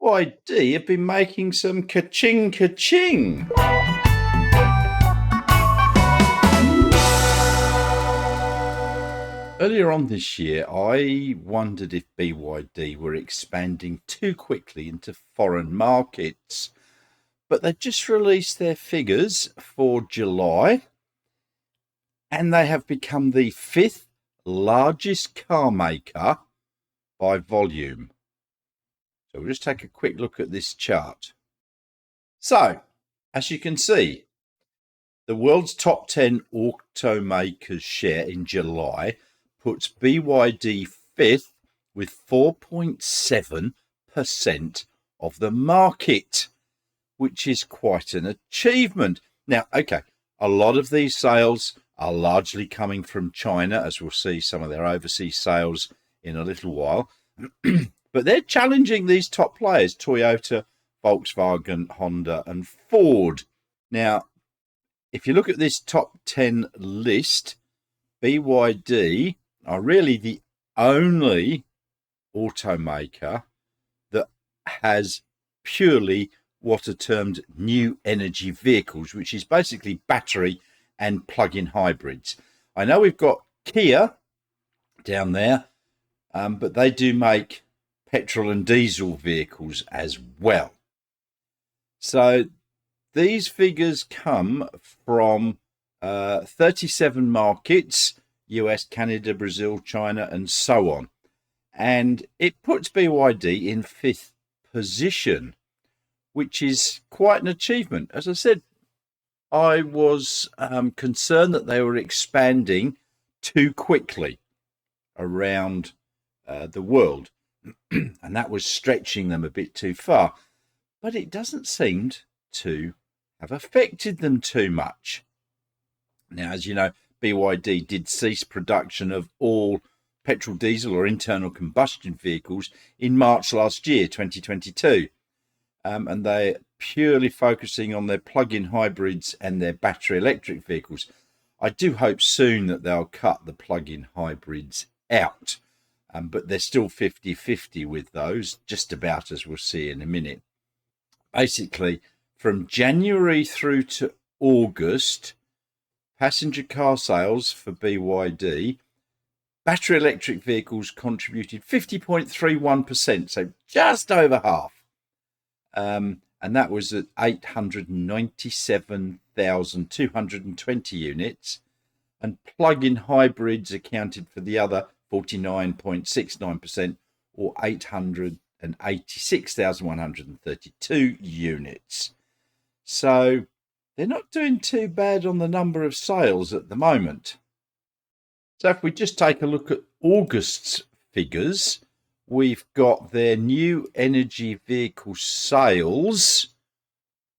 BYD have been making some ka-ching ka-ching. Earlier on this year, I wondered if BYD were expanding too quickly into foreign markets, but they just released their figures for July, and they have become the fifth largest car maker by volume. So we'll just take a quick look at this chart. So, as you can see, the world's top 10 automakers share in July puts BYD fifth with 4.7% of the market, which is quite an achievement. Now, okay, a lot of these sales are largely coming from China, as we'll see some of their overseas sales in a little while. But they're challenging these top players, Toyota, Volkswagen, Honda, and Ford. Now, if you look at this top 10 list, BYD are really the only automaker that has purely what are termed new energy vehicles, which is basically battery and plug-in hybrids. I know we've got Kia down there, but they do make petrol and diesel vehicles as well. So these figures come from 37 markets, US, Canada, Brazil, China, and so on. And it puts BYD in fifth position, which is quite an achievement. As I said, I was concerned that they were expanding too quickly around the world, and that was stretching them a bit too far. But it doesn't seem to have affected them too much. Now, as you know, BYD did cease production of all petrol, diesel, or internal combustion vehicles in March last year, 2022. And they're purely focusing on their plug-in hybrids and their battery electric vehicles. I do hope soon that they'll cut the plug-in hybrids out. But they're still 50-50 with those, just about, as we'll see in a minute. Basically, from January through to August, passenger car sales for BYD, battery electric vehicles contributed 50.31%, so just over half. And that was at 897,220 units. And plug-in hybrids accounted for the other 49.69%, or 886,132 units. So they're not doing too bad on the number of sales at the moment. So if we just take a look at August's figures, we've got their new energy vehicle sales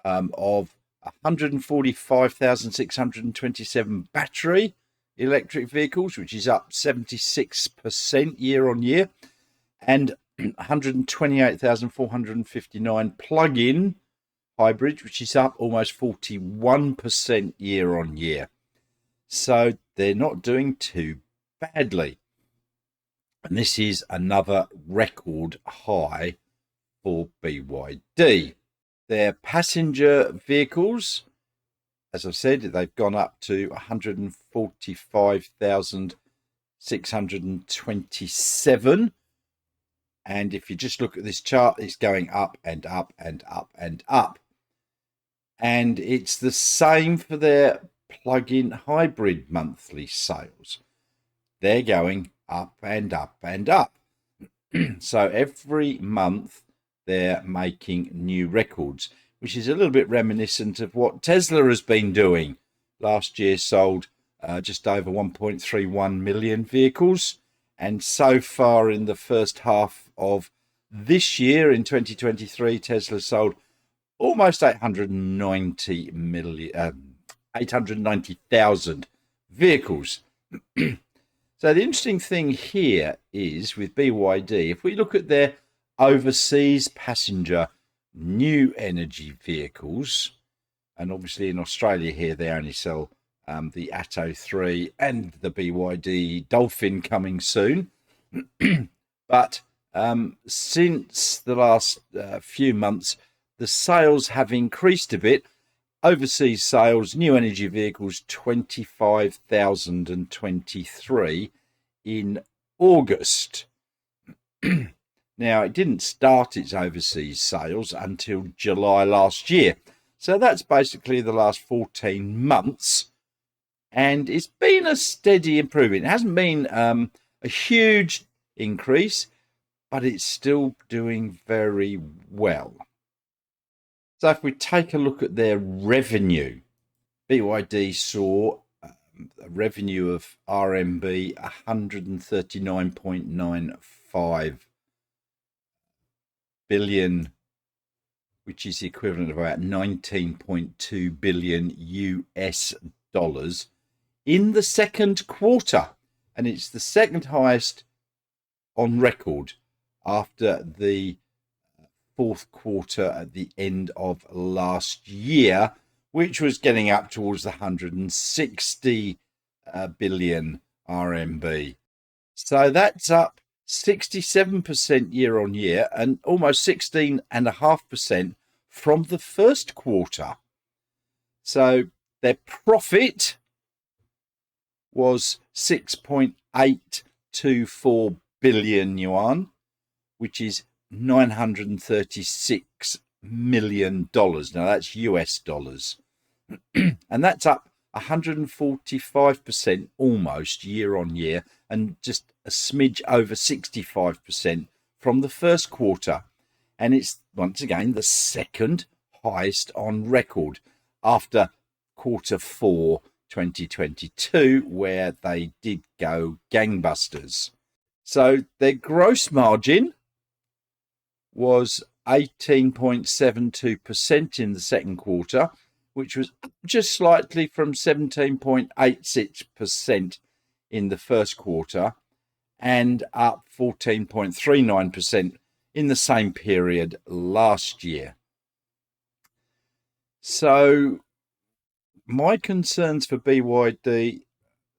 of 145,627 battery electric vehicles, which is up 76% year on year, and 128,459 plug-in hybrids, which is up almost 41% year on year. So they're not doing too badly. And this is another record high for BYD. Their passenger vehicles, as I've said, they've gone up to 145,627. And if you just look at this chart, it's going up and up and up and up. And it's the same for their plug-in hybrid monthly sales. They're going up and up and up. So every month they're making new records, which is a little bit reminiscent of what Tesla has been doing. Last year sold just over 1.31 million vehicles. And so far in the first half of this year, in 2023, Tesla sold almost 890,000 vehicles. So the interesting thing here is with BYD, if we look at their overseas passenger new energy vehicles, and obviously in Australia here they only sell the Atto 3 and the BYD Dolphin coming soon. But Since the last few months, the sales have increased a bit. Overseas sales, new energy vehicles, 25,023 in August. Now, it didn't start its overseas sales until July last year. So that's basically the last 14 months. And it's been a steady improvement. It hasn't been a huge increase, but it's still doing very well. So if we take a look at their revenue, BYD saw a revenue of RMB 139.95 billion, which is the equivalent of about 19.2 billion US dollars in the second quarter. And it's the second highest on record after the fourth quarter at the end of last year, which was getting up towards the 160 billion RMB. So that's up 67% year on year and almost 16.5% from the first quarter. So their profit was 6.824 billion yuan, which is $936 million. Now that's US dollars. And that's up 145% almost year on year and just a smidge over 65% from the first quarter. And it's once again the second highest on record after quarter 4 2022, where they did go gangbusters. So their gross margin was 18.72% in the second quarter, which was up just slightly from 17.86% in the first quarter and up 14.39% in the same period last year. So my concerns for BYD a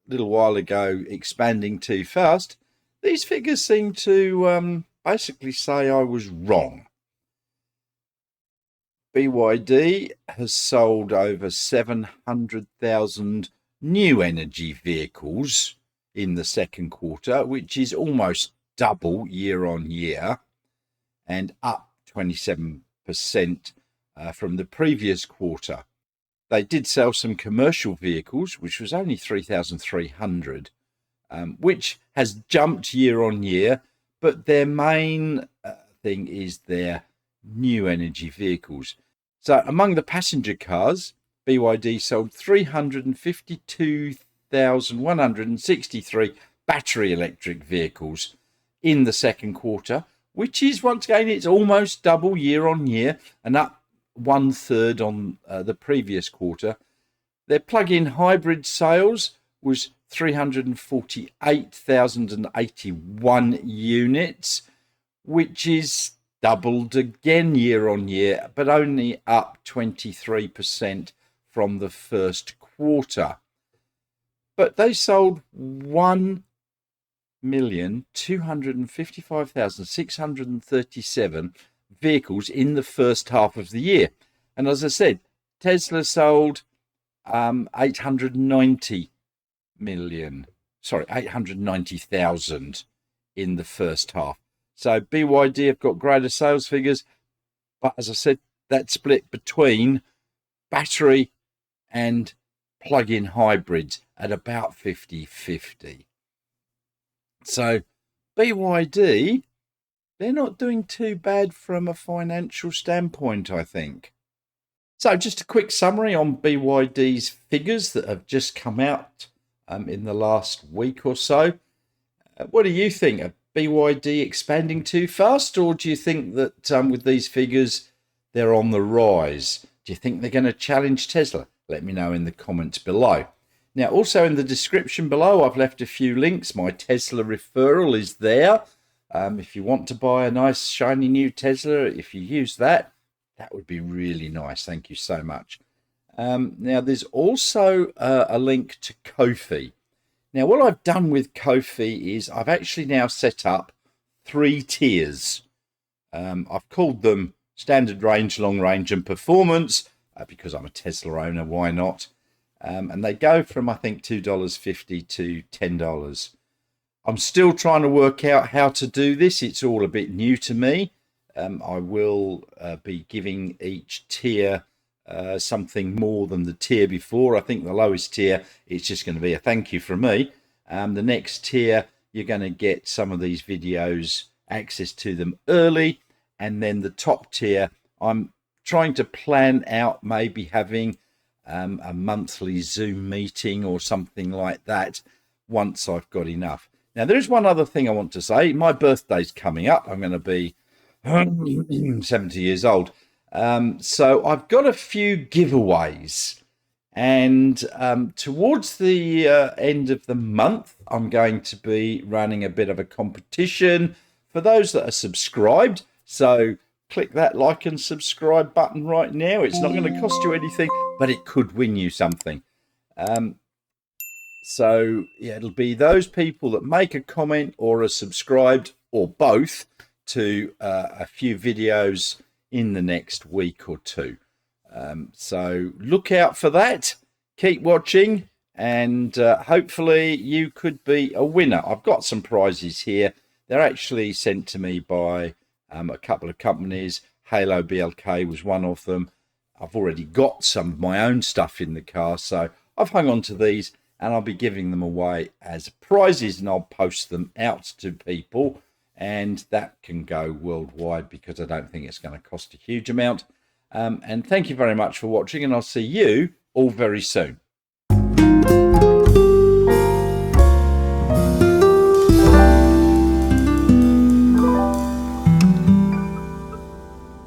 little while ago expanding too fast, these figures seem to basically say I was wrong. BYD has sold over 700,000 new energy vehicles in the second quarter, which is almost double year on year and up 27% from the previous quarter. They did sell some commercial vehicles, which was only 3,300, which has jumped year on year, but their main thing is their new energy vehicles. So among the passenger cars, BYD sold 352,163 battery electric vehicles in the second quarter, which is once again, it's almost double year on year and up 1/3 on the previous quarter. Their plug-in hybrid sales was 348,081 units, which is doubled again year on year, but only up 23% from the first quarter. But they sold 1,255,637 vehicles in the first half of the year. And as I said, Tesla sold 890,000 in the first half. So BYD have got greater sales figures, but as I said, that's split between battery and plug-in hybrids at about 50-50. So BYD, they're not doing too bad from a financial standpoint, I think. So just a quick summary on BYD's figures that have just come out in the last week or so. What do you think? Are BYD expanding too fast, or do you think that with these figures, they're on the rise? Do you think they're going to challenge Tesla? Let me know in the comments below. Now, also in the description below, I've left a few links. My Tesla referral is there. If you want to buy a nice shiny new Tesla, if you use that, that would be really nice. Thank you so much. Now, there's also a link to Ko-fi. Now, what I've done with Ko-fi is I've actually now set up 3 tiers. I've called them standard range, long range, and performance because I'm a Tesla owner. Why not? And they go from, I think, $2.50 to $10. I'm still trying to work out how to do this. It's all a bit new to me. I will be giving each tier something more than the tier before. I think the lowest tier, it's just going to be a thank you from me. The next tier, you're going to get some of these videos, access to them early. And then the top tier, I'm trying to plan out maybe having a monthly Zoom meeting or something like that once I've got enough. Now, there is one other thing I want to say. My birthday's coming up. I'm going to be 70 years old. So I've got a few giveaways. And towards the end of the month, I'm going to be running a bit of a competition for those that are subscribed. So click that like and subscribe button right now. It's not going to cost you anything, but it could win you something. So yeah, it'll be those people that make a comment or are subscribed or both to a few videos in the next week or two. So look out for that. Keep watching, and hopefully you could be a winner. I've got some prizes here. They're actually sent to me by a couple of companies. Halo BLK was one of them. I've already got some of my own stuff in the car, so I've hung on to these, and I'll be giving them away as prizes, and I'll post them out to people, and that can go worldwide because I don't think it's going to cost a huge amount. And thank you very much for watching, and I'll see you all very soon.